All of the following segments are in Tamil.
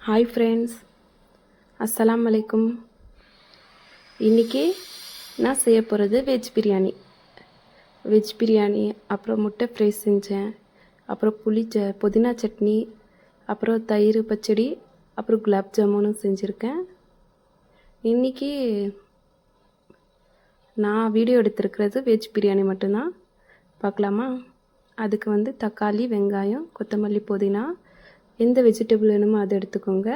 ஹாய் ஃப்ரெண்ட்ஸ், அஸ்ஸலாம் வலைக்கும். இன்றைக்கி நான் செய்ய போகிறது வெஜ் பிரியாணி. அப்புறம் முட்டை ஃப்ரை செஞ்சேன். அப்புறம் புதினா சட்னி, அப்புறம் தயிர் பச்சடி, அப்புறம் குலாப் ஜாமுனும் செஞ்சுருக்கேன். இன்றைக்கி நான் வீடியோ எடுத்திருக்கிறது வெஜ் பிரியாணி மட்டும்தான். பார்க்கலாமா? அதுக்கு தக்காளி, வெங்காயம், கொத்தமல்லி, புதினா, எந்த வெஜிடபிள் வேணுமோ அதை எடுத்துக்கோங்க.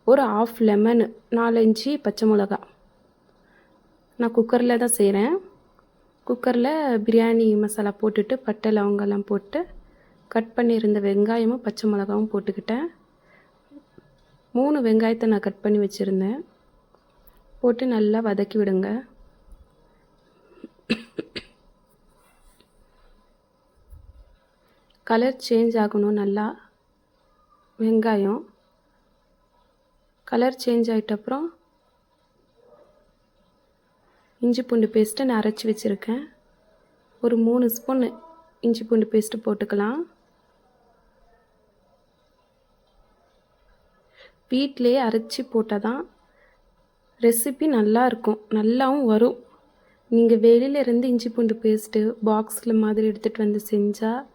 ஒரு ஆஃப் லெமன், 4-5 பச்சை மிளகா. நான் குக்கரில் தான் செய்கிறேன். குக்கரில் பிரியாணி மசாலா போட்டுட்டு பட்டை லவங்கெல்லாம் போட்டு கட் பண்ணியிருந்த வெங்காயமும் பச்சை மிளகாவும் போட்டுக்கிட்டேன். 3 வெங்காயத்தை நான் கட் பண்ணி வச்சுருந்தேன். போட்டு நல்லா வதக்கி விடுங்க. கலர் சேஞ்ச் ஆகணும். நல்லா வெங்காயம் கலர் சேஞ்ச் ஆகிட்டப்புறம் இஞ்சி பூண்டு பேஸ்ட்டை நான் அரைச்சி வச்சுருக்கேன். ஒரு 3 ஸ்பூன் இஞ்சி பூண்டு பேஸ்ட்டு போட்டுக்கலாம். வீட்டிலேயே அரைச்சி போட்டால் தான் ரெசிபி நல்லா இருக்கும், நல்லாவும் வரும். நீங்கள் வெளியிலேருந்து இஞ்சி பூண்டு பேஸ்ட்டு பாக்ஸில் மாதிரி எடுத்துகிட்டு வந்து செஞ்சால்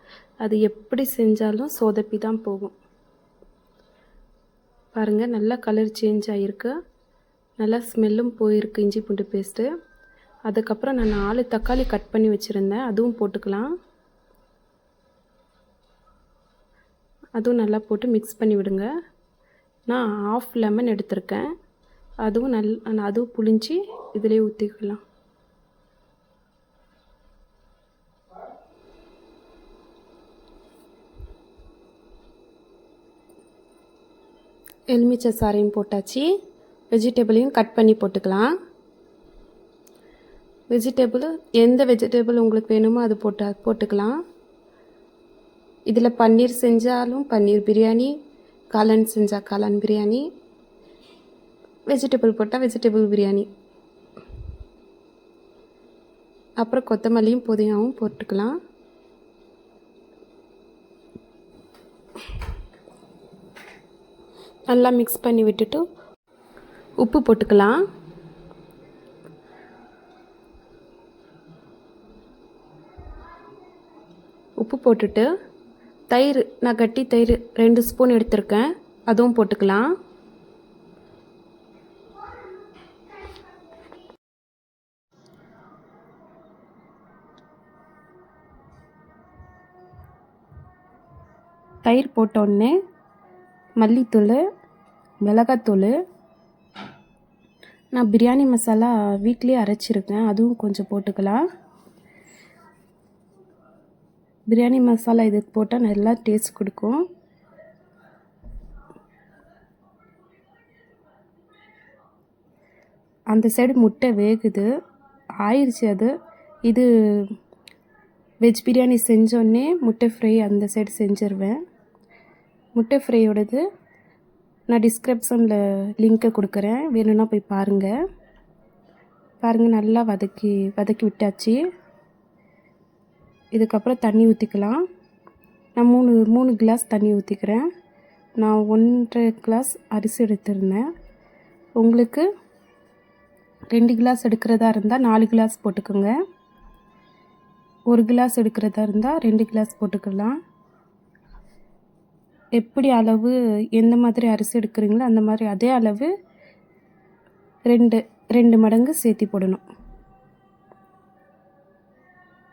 அது எப்படி செஞ்சாலும் சொதப்பி தான் போகும். பாருங்கள், நல்லா கலர் சேஞ்ச் ஆகிருக்கு, நல்லா ஸ்மெல்லும் போயிருக்கு இஞ்சி பூண்டு பேஸ்ட்டு. அதுக்கப்புறம் நான் 4 தக்காளி கட் பண்ணி வச்சுருந்தேன், அதுவும் போட்டுக்கலாம். அதுவும் நல்லா போட்டு மிக்ஸ் பண்ணி விடுங்க. நான் ஆஃப் லெமன் எடுத்திருக்கேன், அதுவும் புளிஞ்சு இதிலே ஊற்றிக்கலாம். எலுமிச்சை சாறையும் போட்டாச்சு. வெஜிடபிளையும் கட் பண்ணி போட்டுக்கலாம். எந்த வெஜிடபிள் உங்களுக்கு வேணுமோ அது போட்டுக்கலாம். இதில் பன்னீர் செஞ்சாலும் பன்னீர் பிரியாணி, காளான் செஞ்சால் காளான் பிரியாணி, வெஜிடபிள் போட்டால் வெஜிடபிள் பிரியாணி. அப்புறம் கொத்தமல்லியும் புதினாவும் போட்டுக்கலாம். நல்லா மிக்ஸ் பண்ணி விட்டுட்டு உப்பு போட்டுக்கலாம். உப்பு போட்டுட்டு தயிர், நான் கட்டி தயிர் 2 ஸ்பூன் எடுத்திருக்கேன், அதுவும் போட்டுக்கலாம். தயிர் போட்டோடனே மல்லித்தூள், மிளகாத்தூள், நான் பிரியாணி மசாலா வீட்டிலே அரைச்சிருக்கேன், அதுவும் கொஞ்சம் போட்டுக்கலாம். பிரியாணி மசாலா இதுக்கு போட்டால் நல்லா டேஸ்ட் கொடுக்கும். அந்த சைடு முட்டை வேகுது, ஆயிடுச்சு. இது வெஜ் பிரியாணி செஞ்சோடனே முட்டை ஃப்ரை அந்த சைடு செஞ்சிருவேன். முட்டை ஃப்ரையோடது நான் டிஸ்கிரிப்ஷனில் லிங்க்கை கொடுக்குறேன், வேணும்னா போய் பாருங்கள். நல்லா வதக்கி விட்டாச்சு. இதுக்கப்புறம் தண்ணி ஊற்றிக்கலாம். நான் 3 கிளாஸ் தண்ணி ஊற்றிக்கிறேன். நான் 1.5 கிளாஸ் அரிசி எடுத்திருந்தேன். உங்களுக்கு 2 கிளாஸ் எடுக்கிறதா இருந்தால் 4 கிளாஸ் போட்டுக்கோங்க. 1 கிளாஸ் எடுக்கிறதா இருந்தால் 2 கிளாஸ் போட்டுக்கலாம். எப்படி அளவு, எந்த மாதிரி அரிசி எடுக்கிறீங்களோ அந்த மாதிரி அதே அளவு 2 மடங்கு சேர்த்தி போடணும்.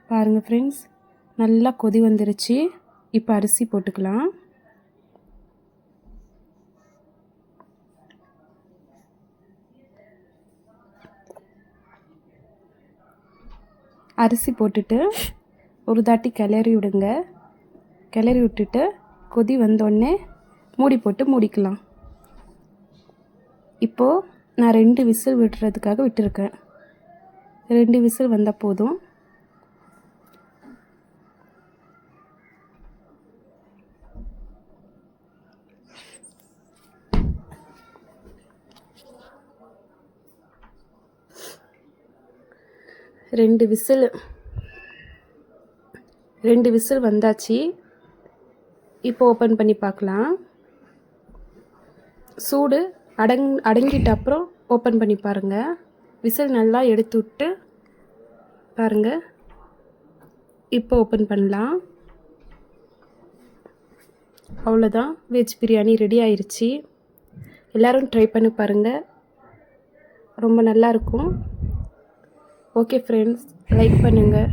பாருங்கள் ஃப்ரெண்ட்ஸ், நல்லா கொதி வந்துருச்சு. இப்போ அரிசி போட்டுக்கலாம். அரிசி போட்டுட்டு ஒரு தாட்டி கிளறி விடுங்க. கிளறி விட்டுட்டு கொதி வந்தோடனே மூடி போட்டு மூடிக்கலாம். இப்போது நான் 2 விசில் விடுறதுக்காக விட்டுருக்கேன். 2 விசில் வந்தால் போதும். ரெண்டு விசில் வந்தாச்சு. இப்போ ஓப்பன் பண்ணி பார்க்கலாம். சூடு அடங்கிட்ட அப்புறம் ஓப்பன் பண்ணி பாருங்கள். விசில் நல்லா எடுத்து விட்டு பாருங்கள். இப்போ ஓப்பன் பண்ணலாம். அவ்வளோதான், வெஜ் பிரியாணி ரெடி ஆயிடுச்சு. எல்லோரும் ட்ரை பண்ணி பாருங்கள், ரொம்ப நல்லாயிருக்கும். ஓகே ஃப்ரெண்ட்ஸ், லைக் பண்ணுங்கள்.